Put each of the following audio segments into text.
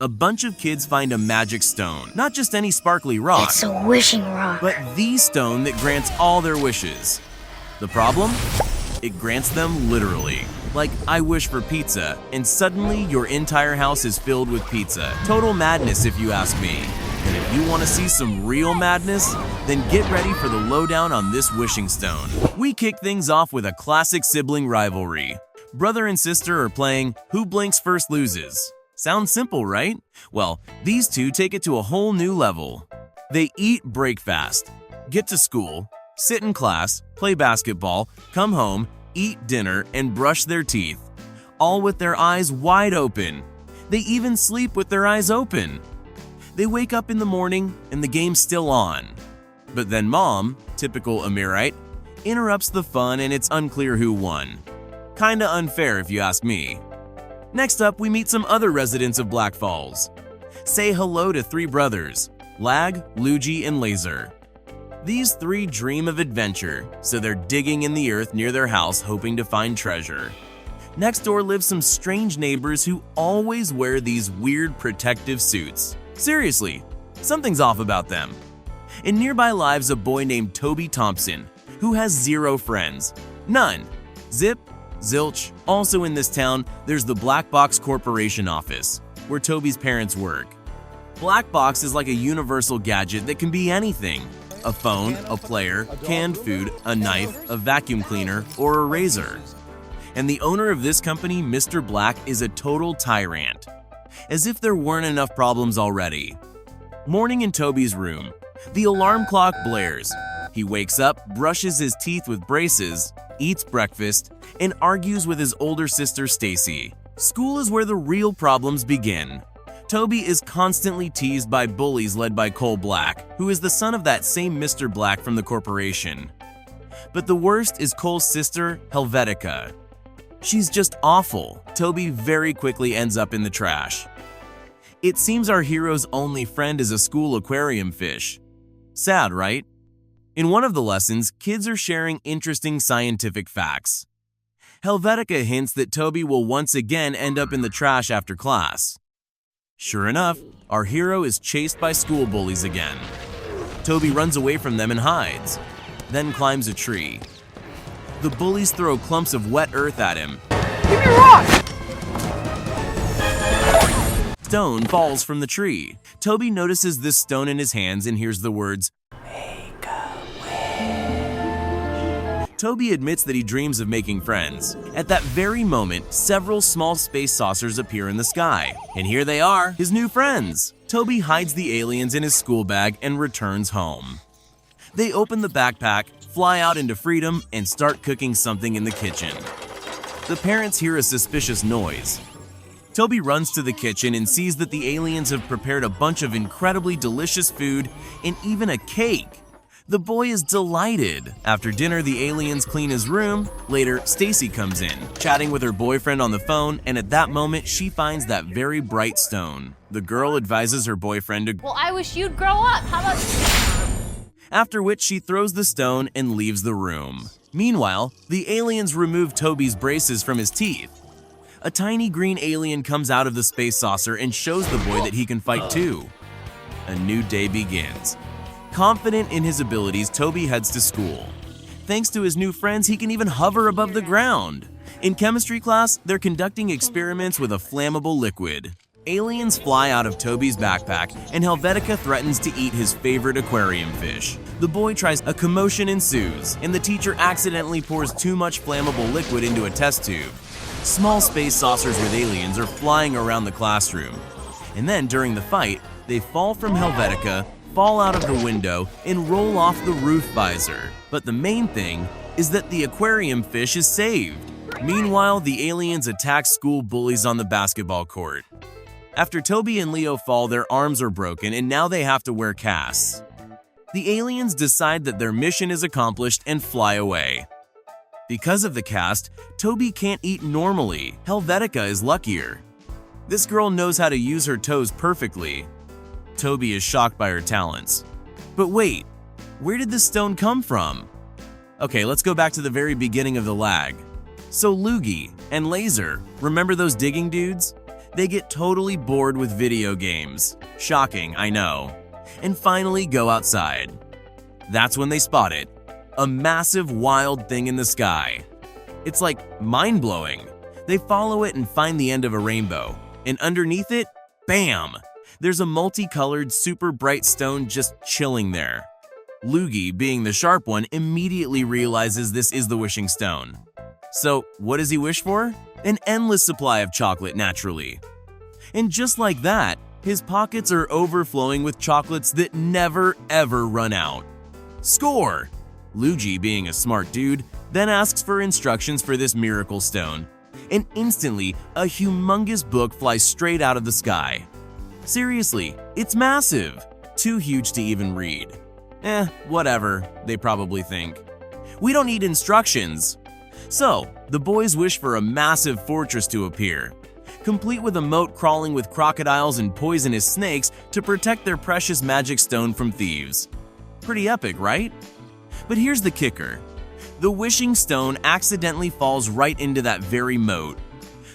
a bunch of kids find a magic stone. Not just any sparkly rock. It's a wishing rock. But the stone that grants all their wishes. The problem? It grants them literally. Like, I wish for pizza, and suddenly your entire house is filled with pizza. Total madness if you ask me. And if you want to see some real madness, then get ready for the lowdown on this wishing stone. We kick things off with a classic sibling rivalry. Brother and sister are playing Who Blinks First Loses. Sounds simple, right? Well, these two take it to a whole new level. They eat breakfast, get to school, sit in class, play basketball, come home, eat dinner, and brush their teeth, all with their eyes wide open. They even sleep with their eyes open. They wake up in the morning and the game's still on. But then Mom, typical Amirite, interrupts the fun and it's unclear who won. Kinda unfair if you ask me. Next up, we meet some other residents of Black Falls. Say hello to three brothers, Lag, Luigi, and Laser. These three dream of adventure, so they're digging in the earth near their house hoping to find treasure. Next door live some strange neighbors who always wear these weird protective suits. Seriously, something's off about them. And nearby lives a boy named Toby Thompson, who has zero friends. None. Zip, zilch. Also in this town, there's the Black Box Corporation office, where Toby's parents work. Black Box is like a universal gadget that can be anything. A phone, a player, canned food, a knife, a vacuum cleaner, or a razor. And the owner of this company, Mr. Black, is a total tyrant. As if there weren't enough problems already. Morning in Toby's room. The alarm clock blares. He wakes up, brushes his teeth with braces, eats breakfast, and argues with his older sister Stacy. School is where the real problems begin. Toby is constantly teased by bullies led by Cole Black, who is the son of that same Mr. Black from the corporation. But the worst is Cole's sister, Helvetica. She's just awful. Toby very quickly ends up in the trash. It seems our hero's only friend is a school aquarium fish. Sad, right? In one of the lessons, kids are sharing interesting scientific facts. Helvetica hints that Toby will once again end up in the trash after class. Sure enough, our hero is chased by school bullies again. Toby runs away from them and hides, then climbs a tree. The bullies throw clumps of wet earth at him. Give me a rock! Stone falls from the tree. Toby notices this stone in his hands and hears the words, "Make a wish." Toby admits that he dreams of making friends. At that very moment, several small space saucers appear in the sky. And here they are, his new friends. Toby hides the aliens in his school bag and returns home. They open the backpack, fly out into freedom, and start cooking something in the kitchen. The parents hear a suspicious noise. Toby runs to the kitchen and sees that the aliens have prepared a bunch of incredibly delicious food and even a cake. The boy is delighted. After dinner, the aliens clean his room. Later, Stacy comes in, chatting with her boyfriend on the phone, and at that moment, she finds that very bright stone. The girl advises her boyfriend to Well, I wish you'd grow up. How about... After which she throws the stone and leaves the room. Meanwhile, the aliens remove Toby's braces from his teeth. A tiny green alien comes out of the space saucer and shows the boy that he can fight too. A new day begins. Confident in his abilities, Toby heads to school. Thanks to his new friends, he can even hover above the ground. In chemistry class, they're conducting experiments with a flammable liquid. Aliens fly out of Toby's backpack, and Helvetica threatens to eat his favorite aquarium fish. The boy tries, a commotion ensues, and the teacher accidentally pours too much flammable liquid into a test tube. Small space saucers with aliens are flying around the classroom. And then, during the fight, they fall from Helvetica, fall out of the window, and roll off the roof visor. But the main thing is that the aquarium fish is saved. Meanwhile, the aliens attack school bullies on the basketball court. After Toby and Leo fall, their arms are broken and now they have to wear casts. The aliens decide that their mission is accomplished and fly away. Because of the cast, Toby can't eat normally. Helvetica is luckier. This girl knows how to use her toes perfectly. Toby is shocked by her talents. But wait, where did this stone come from? Okay, let's go back to the very beginning of the lag. So Loogie and Laser, remember those digging dudes? They get totally bored with video games. Shocking, I know. And finally go outside. That's when they spot it. A massive wild thing in the sky. It's like mind-blowing. They follow it and find the end of a rainbow. And underneath it, bam! There's a multicolored, super bright stone just chilling there. Loogie, being the sharp one, immediately realizes this is the wishing stone. So, what does he wish for? An endless supply of chocolate, naturally. And just like that, his pockets are overflowing with chocolates that never ever run out. Score! Loogie, being a smart dude, then asks for instructions for this miracle stone. And instantly, a humongous book flies straight out of the sky. Seriously, it's massive. Too huge to even read. Whatever, they probably think. We don't need instructions. So, the boys wish for a massive fortress to appear, complete with a moat crawling with crocodiles and poisonous snakes to protect their precious magic stone from thieves. Pretty epic, right? But here's the kicker. The wishing stone accidentally falls right into that very moat.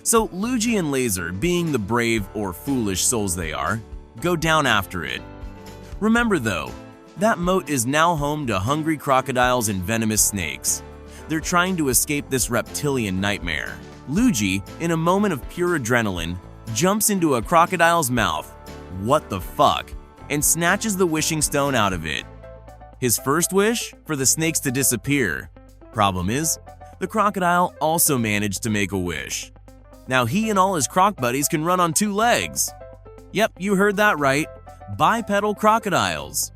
So Loogie and Laser, being the brave or foolish souls they are, go down after it. Remember though, that moat is now home to hungry crocodiles and venomous snakes. They're trying to escape this reptilian nightmare. Loogie, in a moment of pure adrenaline, jumps into a crocodile's mouth, what the fuck, and snatches the wishing stone out of it. His first wish? For the snakes to disappear. Problem is, the crocodile also managed to make a wish. Now he and all his croc buddies can run on 2 legs. Yep, you heard that right. Bipedal crocodiles.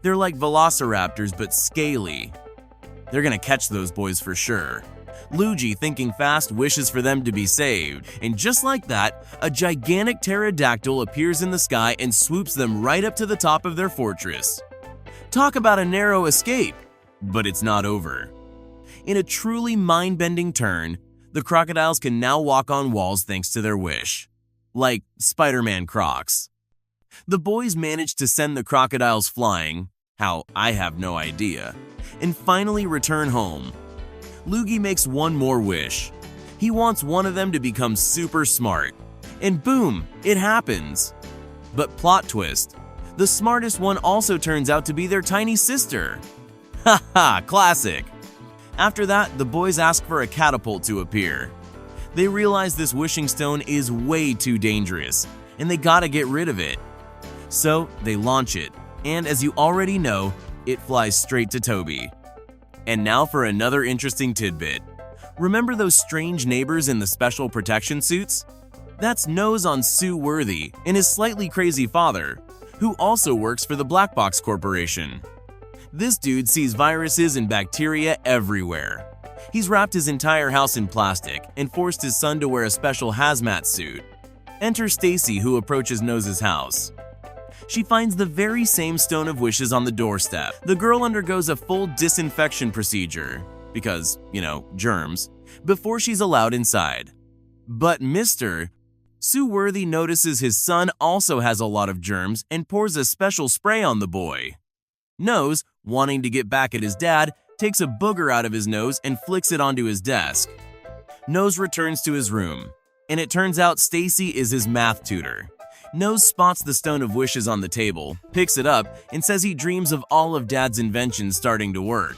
They're like velociraptors but scaly. They're gonna catch those boys for sure. Loogie, thinking fast, wishes for them to be saved. And just like that, a gigantic pterodactyl appears in the sky and swoops them right up to the top of their fortress. Talk about a narrow escape. But it's not over. In a truly mind-bending turn, the crocodiles can now walk on walls thanks to their wish. Like Spider-Man Crocs. The boys manage to send the crocodiles flying, how I have no idea, and finally return home. Loogie makes one more wish. He wants one of them to become super smart. And boom, it happens. But plot twist, the smartest one also turns out to be their tiny sister. Haha, classic. After that, the boys ask for a catapult to appear. They realize this wishing stone is way too dangerous, and they gotta get rid of it. So they launch it, and as you already know, it flies straight to Toby. And now for another interesting tidbit. Remember those strange neighbors in the special protection suits? That's Nose on Sue Worthy and his slightly crazy father, who also works for the Black Box Corporation. This dude sees viruses and bacteria everywhere. He's wrapped his entire house in plastic and forced his son to wear a special hazmat suit. Enter Stacy, who approaches Nose's house. She finds the very same stone of wishes on the doorstep. The girl undergoes a full disinfection procedure, because, germs, before she's allowed inside. But Sue Worthy notices his son also has a lot of germs and pours a special spray on the boy. Nose, wanting to get back at his dad, takes a booger out of his nose and flicks it onto his desk. Nose returns to his room, and it turns out Stacy is his math tutor. Nose spots the stone of wishes on the table, picks it up, and says he dreams of all of Dad's inventions starting to work.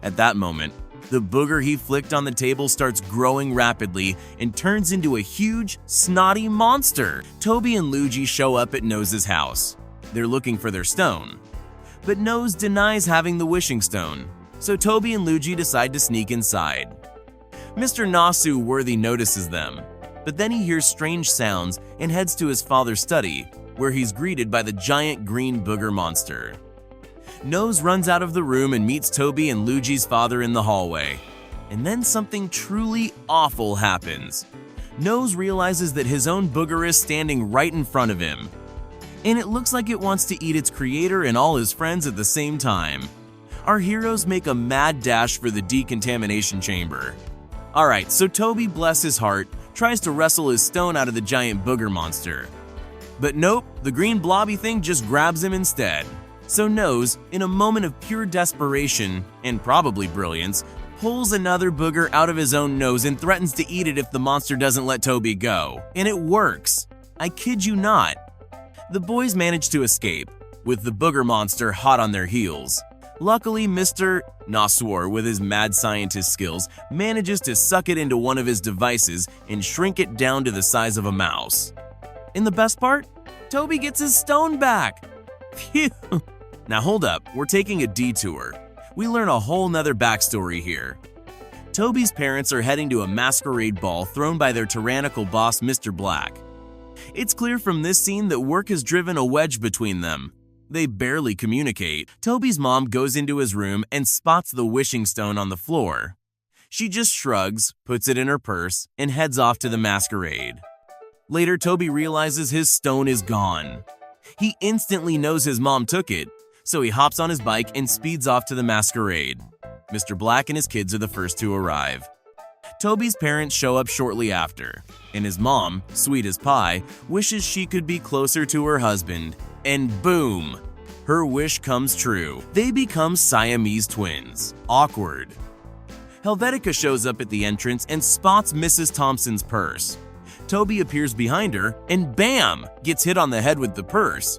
At that moment, the booger he flicked on the table starts growing rapidly and turns into a huge, snotty monster. Toby and Loogie show up at Nose's house. They're looking for their stone. But Nose denies having the wishing stone, so Toby and Loogie decide to sneak inside. Mr. Nasu Worthy notices them, but then he hears strange sounds and heads to his father's study, where he's greeted by the giant green booger monster. Nose runs out of the room and meets Toby and Luigi's father in the hallway. And then something truly awful happens. Nose realizes that his own booger is standing right in front of him. And it looks like it wants to eat its creator and all his friends at the same time. Our heroes make a mad dash for the decontamination chamber. Alright, so Toby, bless his heart, tries to wrestle his stone out of the giant booger monster. But nope, the green blobby thing just grabs him instead. So Nose, in a moment of pure desperation, and probably brilliance, pulls another booger out of his own nose and threatens to eat it if the monster doesn't let Toby go. And it works. I kid you not. The boys manage to escape, with the booger monster hot on their heels. Luckily, Mr. Noswar, with his mad scientist skills, manages to suck it into one of his devices and shrink it down to the size of a mouse. And the best part? Toby gets his stone back! Phew! Now hold up, we're taking a detour. We learn a whole nother backstory here. Toby's parents are heading to a masquerade ball thrown by their tyrannical boss, Mr. Black. It's clear from this scene that work has driven a wedge between them. They barely communicate. Toby's mom goes into his room and spots the wishing stone on the floor. She just shrugs, puts it in her purse, and heads off to the masquerade. Later, Toby realizes his stone is gone. He instantly knows his mom took it, so he hops on his bike and speeds off to the masquerade. Mr. Black and his kids are the first to arrive. Toby's parents show up shortly after, and his mom, sweet as pie, wishes she could be closer to her husband. And boom! Her wish comes true. They become Siamese twins. Awkward. Helvetica shows up at the entrance and spots Mrs. Thompson's purse. Toby appears behind her and bam! Gets hit on the head with the purse.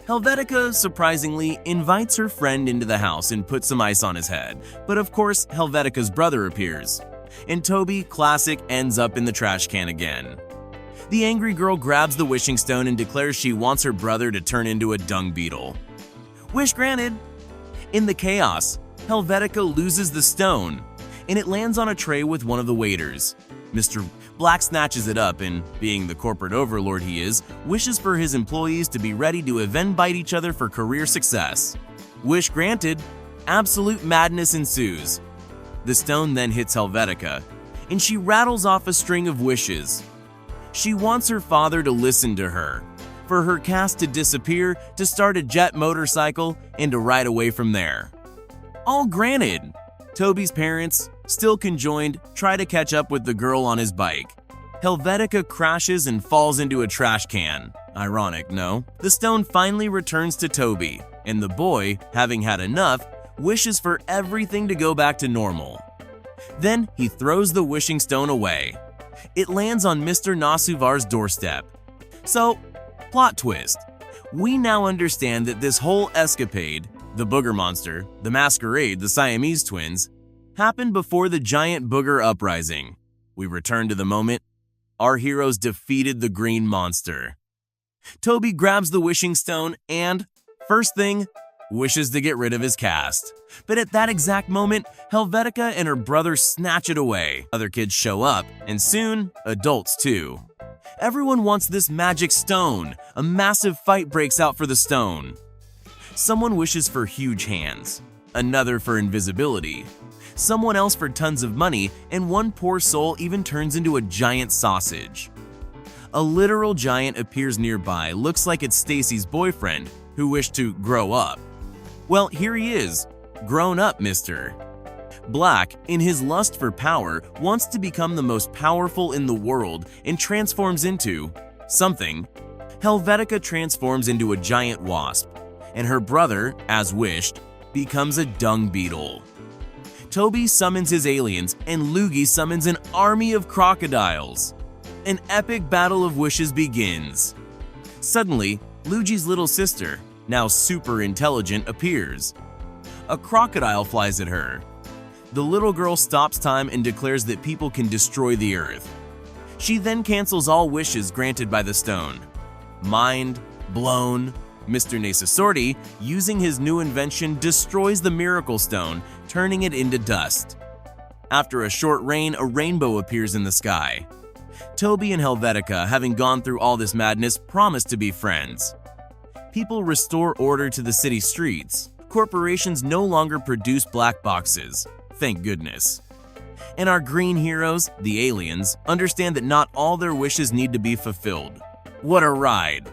Helvetica, surprisingly, invites her friend into the house and puts some ice on his head. But of course, Helvetica's brother appears. And Toby, classic, ends up in the trash can again. The angry girl grabs the wishing stone and declares she wants her brother to turn into a dung beetle. Wish granted! In the chaos, Helvetica loses the stone, and it lands on a tray with one of the waiters. Mr. Black snatches it up and, being the corporate overlord he is, wishes for his employees to be ready to even bite each other for career success. Wish granted, absolute madness ensues. The stone then hits Helvetica, and she rattles off a string of wishes. She wants her father to listen to her, for her cast to disappear, to start a jet motorcycle, and to ride away from there. All granted. Toby's parents, still conjoined, try to catch up with the girl on his bike. Helvetica crashes and falls into a trash can. Ironic, no? The stone finally returns to Toby, and the boy, having had enough, wishes for everything to go back to normal. Then he throws the wishing stone away. It lands on Mr. Nasuvar's doorstep. So, plot twist. We now understand that this whole escapade, the booger monster, the masquerade, the Siamese twins, happened before the giant booger uprising. We return to the moment our heroes defeated the green monster. Toby grabs the wishing stone and, first thing, wishes to get rid of his cast. But at that exact moment, Helvetica and her brother snatch it away. Other kids show up, and soon, adults too. Everyone wants this magic stone. A massive fight breaks out for the stone. Someone wishes for huge hands, another for invisibility, someone else for tons of money, and one poor soul even turns into a giant sausage. A literal giant appears nearby, looks like it's Stacy's boyfriend, who wished to grow up. Well, here he is, grown up Mr. Black, in his lust for power, wants to become the most powerful in the world and transforms into something. Helvetica transforms into a giant wasp, and her brother, as wished, becomes a dung beetle. Toby summons his aliens, and Loogie summons an army of crocodiles. An epic battle of wishes begins. Suddenly, Luigi's little sister, now super intelligent, appears. A crocodile flies at her. The little girl stops time and declares that people can destroy the earth. She then cancels all wishes granted by the stone. Mind blown, Mr. Nesasorti, using his new invention, destroys the Miracle Stone, turning it into dust. After a short rain, a rainbow appears in the sky. Toby and Helvetica, having gone through all this madness, promise to be friends. People restore order to the city streets. Corporations no longer produce black boxes. Thank goodness. And our green heroes, the aliens, understand that not all their wishes need to be fulfilled. What a ride!